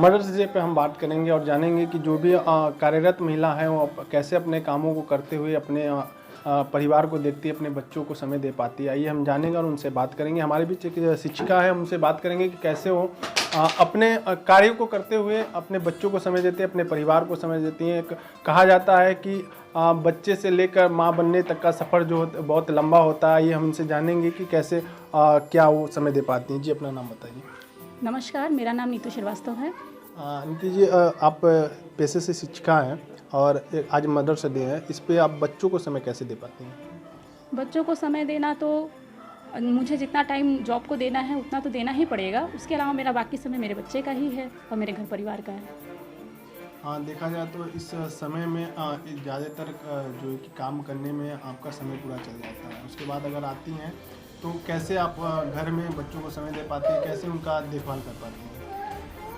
Mother's day पे हम बात करेंगे और जानेंगे कि जो भी कार्यरत महिला है वो कैसे अपने कामों को करते हुए अपने परिवार को देखती है, अपने बच्चों को समय दे पाती है। आइए हम जानेंगे और उनसे बात करेंगे। हमारे बीच एक शिक्षिका है, उनसे बात करेंगे कि कैसे वो अपने कार्यों को करते हुए अपने बच्चों को समय देते हैं, अपने परिवार को समय देती हैं। कहा जाता है कि बच्चे से लेकर माँ बनने तक का सफ़र जो बहुत लंबा होता है। ये हम इनसे जानेंगे कि कैसे क्या वो समय दे पाती हैं। जी, अपना नाम बताइए। नमस्कार, मेरा नाम नीतू श्रीवास्तव है। नीति जी, आप पेशे से शिक्षिका हैं और आज मदर्स डे है, इस पे आप बच्चों को समय कैसे दे पाती हैं? बच्चों को समय देना तो मुझे जितना टाइम जॉब को देना है उतना तो देना ही पड़ेगा। उसके अलावा मेरा बाकी समय मेरे बच्चे का ही है और मेरे घर परिवार का है। हाँ, देखा जाए तो इस समय में ज़्यादातर जो है कि काम करने में आपका समय पूरा चल जाता है। उसके बाद अगर आती हैं तो कैसे आप घर में बच्चों को समय दे पाती हैं, कैसे उनका देखभाल कर पाती हैं?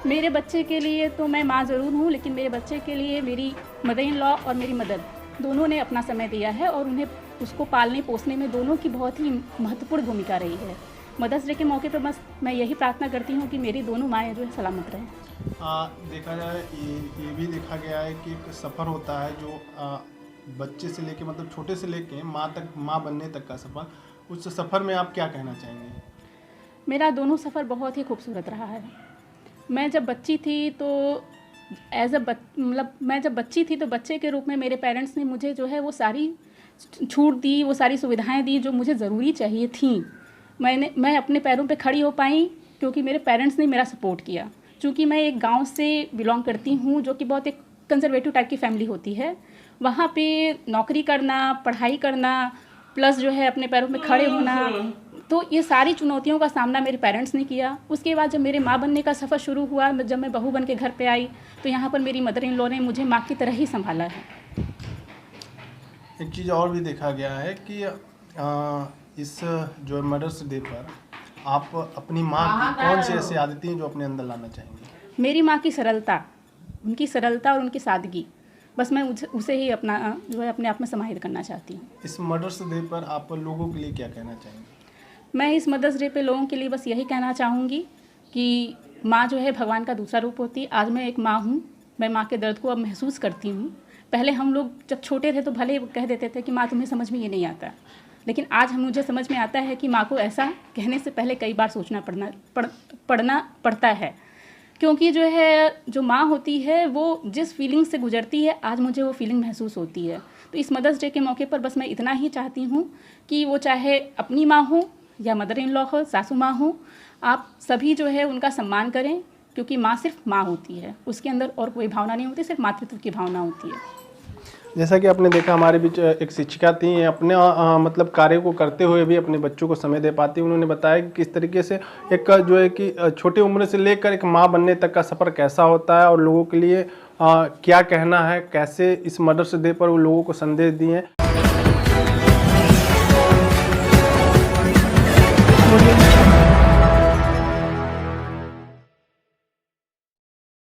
मेरे बच्चे के लिए तो मैं माँ ज़रूर हूँ, लेकिन मेरे बच्चे के लिए मेरी मदर इन लॉ और मेरी मदर दोनों ने अपना समय दिया है और उन्हें उसको पालने पोसने में दोनों की बहुत ही महत्वपूर्ण भूमिका रही है। मदर्स डे के मौके पर बस मैं यही प्रार्थना करती हूँ कि मेरी दोनों माएँ जो है सलामत रहें। देखा जाए ये भी देखा गया है कि एक सफ़र होता है जो बच्चे से लेके मतलब छोटे से लेके माँ बनने तक का सफ़र। उस सफ़र में आप क्या कहना चाहेंगे? मेरा दोनों सफ़र बहुत ही खूबसूरत रहा है। मैं जब बच्ची थी तो मैं जब बच्ची थी तो बच्चे के रूप में मेरे पेरेंट्स ने मुझे जो है वो सारी छूट दी, वो सारी सुविधाएं दी जो मुझे ज़रूरी चाहिए थी। मैं अपने पैरों पे खड़ी हो पाई क्योंकि मेरे पेरेंट्स ने मेरा सपोर्ट किया। चूँकि मैं एक गांव से बिलोंग करती हूँ जो कि बहुत एक कंजर्वेटिव टाइप की फैमिली होती है। वहाँ पे नौकरी करना, पढ़ाई करना, प्लस जो है अपने पैरों पे खड़े होना, तो ये सारी चुनौतियों का सामना मेरे पेरेंट्स ने किया। उसके बाद जब मेरे माँ बनने का सफ़र शुरू हुआ, जब मैं बहू बन के घर पे आई, तो यहाँ पर मेरी मदर इन लॉ ने मुझे माँ की तरह ही संभाला है। एक चीज़ और भी देखा गया है कि इस जो मदर्स डे पर आप अपनी माँ की कौन सी ऐसी आदतें हैं जो अपने अंदर लाना चाहेंगे? मेरी माँ की सरलता, उनकी सरलता और उनकी सादगी, बस मैं उसे ही अपना जो है अपने आप में समाहित करना चाहती हूँ। इस मदर्स डे पर आप लोगों के लिए क्या कहना चाहेंगे? मैं इस मदर्स डे पे लोगों के लिए बस यही कहना चाहूँगी कि माँ जो है भगवान का दूसरा रूप होती है। आज मैं एक माँ हूँ, मैं माँ के दर्द को अब महसूस करती हूँ। पहले हम लोग जब छोटे थे तो भले कह देते थे कि माँ तुम्हें समझ में ये नहीं आता, लेकिन आज मुझे समझ में आता है कि माँ को ऐसा कहने से पहले कई बार सोचना पड़ना पड़ता है। क्योंकि जो है जो माँ होती है वो जिस फीलिंग से गुजरती है, आज मुझे वो फीलिंग महसूस होती है। तो इस मदर्स डे के मौके पर बस मैं इतना ही चाहती हूँ कि वो चाहे अपनी माँ हो या मदर इन लॉ हो, सासू माँ हो, आप सभी जो है उनका सम्मान करें, क्योंकि माँ सिर्फ माँ होती है, उसके अंदर और कोई भावना नहीं होती, सिर्फ मातृत्व की भावना होती है। जैसा कि आपने देखा हमारे बीच एक शिक्षिका थी, अपने मतलब कार्य को करते हुए भी अपने बच्चों को समय दे पाती। उन्होंने बताया कि किस तरीके से एक जो है कि छोटी उम्र से लेकर एक माँ बनने तक का सफ़र कैसा होता है और लोगों के लिए क्या कहना है, कैसे इस मदर्स डे पर वो लोगों को संदेश दिए हैं।